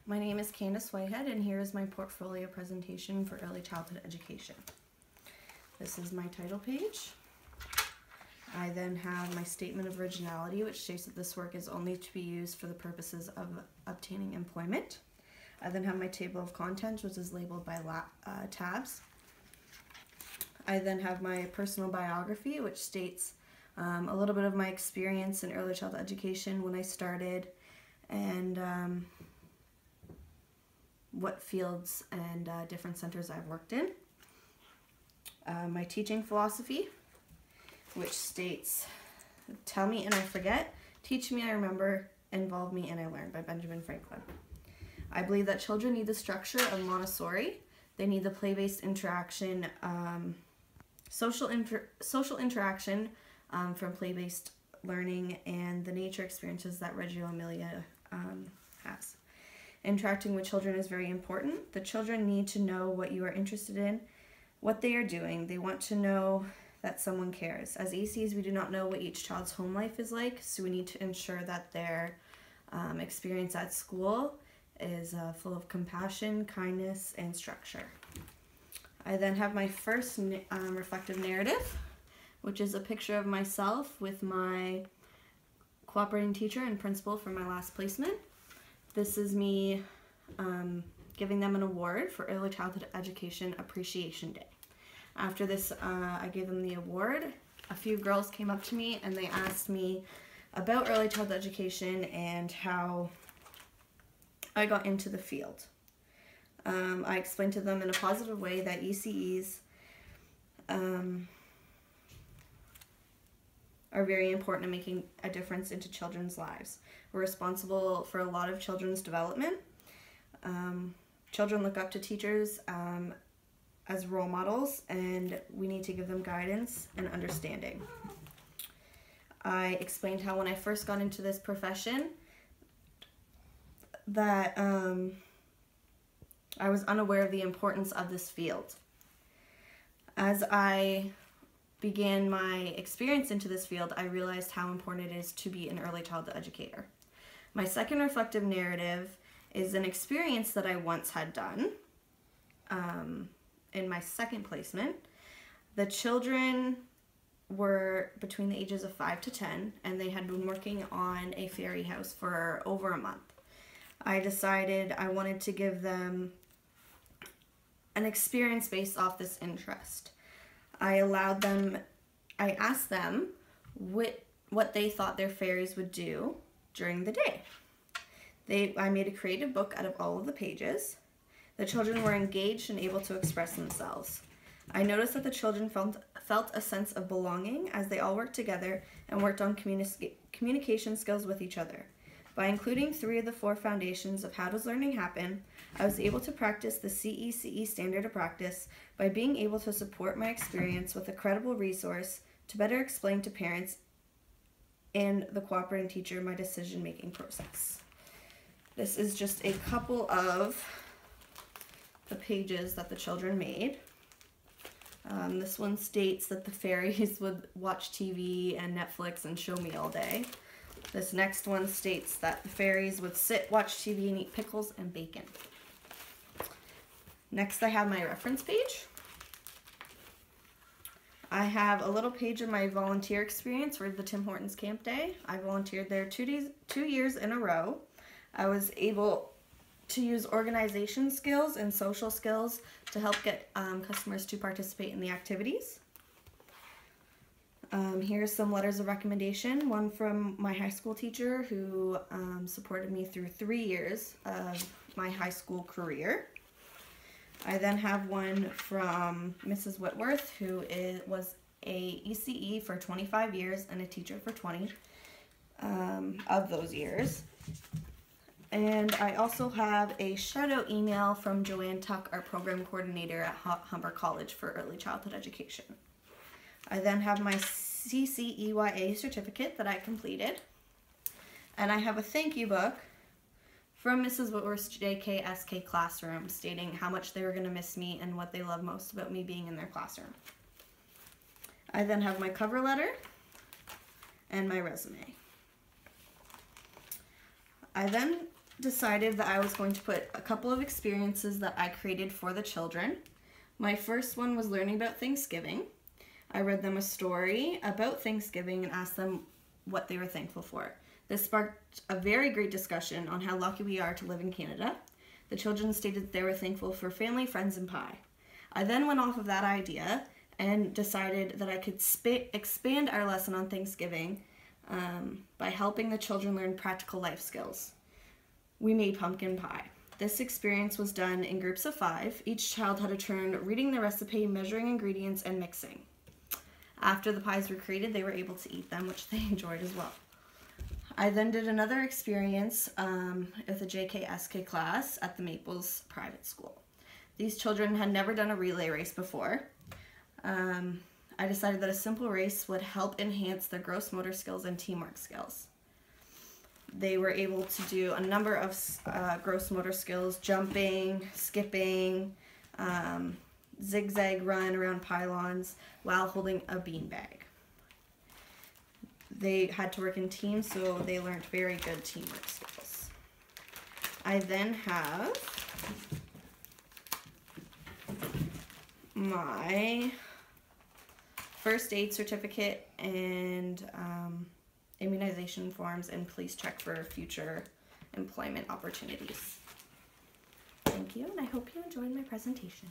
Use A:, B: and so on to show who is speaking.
A: My name is Candace Whitehead, and here is my portfolio presentation for early childhood education. This is my title page. I then have my statement of originality, which states that this work is only to be used for the purposes of obtaining employment. I then have my table of contents, which is labeled by tabs. I then have my personal biography, which states a little bit of my experience in early childhood education when I started, and what fields and different centers I've worked in. My teaching philosophy, which states, "Tell me and I forget, teach me and I remember, involve me and I learn," by Benjamin Franklin. I believe that children need the structure of Montessori. They need the play-based interaction, social interaction from play-based learning, and the nature experiences that Reggio Emilia has. Interacting with children is very important. The children need to know what you are interested in, what they are doing. They want to know that someone cares. As ACs, we do not know what each child's home life is like, so we need to ensure that their experience at school is full of compassion, kindness, and structure. I then have my first reflective narrative, which is a picture of myself with my cooperating teacher and principal from my last placement. This is me giving them an award for Early Childhood Education Appreciation Day. After this, I gave them the award. A few girls came up to me and they asked me about early childhood education and how I got into the field. I explained to them in a positive way that ECEs are very important in making a difference into children's lives. We're responsible for a lot of children's development. Children look up to teachers as role models, and we need to give them guidance and understanding. I explained how when I first got into this profession that I was unaware of the importance of this field. As I began my experience into this field, I realized how important it is to be an early childhood educator. My second reflective narrative is an experience that I once had done in my second placement. The children were between the ages of 5 to 10, and they had been working on a fairy house for over a month. I decided I wanted to give them an experience based off this interest. I asked them what they thought their fairies would do during the day. I made a creative book out of all of the pages. The children were engaged and able to express themselves. I noticed that the children felt a sense of belonging as they all worked together and worked on communication skills with each other. By including 3 of the 4 foundations of how does learning happen, I was able to practice the CECE standard of practice by being able to support my experience with a credible resource to better explain to parents and the cooperating teacher my decision-making process. This is just a couple of the pages that the children made. This one states that the fairies would watch TV and Netflix and show me all day. This next one states that the fairies would sit, watch TV, and eat pickles and bacon. Next, I have my reference page. I have a little page of my volunteer experience for the Tim Hortons Camp Day. I volunteered there 2 years in a row. I was able to use organization skills and social skills to help get customers to participate in the activities. Here's some letters of recommendation. One from my high school teacher who supported me through 3 years of my high school career. I then have one from Mrs. Whitworth, who was a ECE for 25 years and a teacher for 20 of those years. And I also have a shout out email from Joanne Tuck, our program coordinator at Humber College for Early Childhood Education. I then have my CCEYA certificate that I completed. And I have a thank you book from Mrs. Whitworth's JKSK classroom stating how much they were going to miss me and what they love most about me being in their classroom. I then have my cover letter and my resume. I then decided that I was going to put a couple of experiences that I created for the children. My first one was learning about Thanksgiving. I read them a story about Thanksgiving and asked them what they were thankful for. This sparked a very great discussion on how lucky we are to live in Canada. The children stated that they were thankful for family, friends, and pie. I then went off of that idea and decided that I could expand our lesson on Thanksgiving by helping the children learn practical life skills. We made pumpkin pie. This experience was done in groups of 5. Each child had a turn reading the recipe, measuring ingredients, and mixing. After the pies were created, they were able to eat them, which they enjoyed as well. I then did another experience with a JKSK class at the Maples private school. These children had never done a relay race before. I decided that a simple race would help enhance their gross motor skills and teamwork skills. They were able to do a number of gross motor skills: jumping, skipping, zigzag run around pylons while holding a beanbag. They had to work in teams, so they learned very good teamwork skills. I then have my first aid certificate and immunization forms and police check for future employment opportunities. Thank you, and I hope you enjoyed my presentation.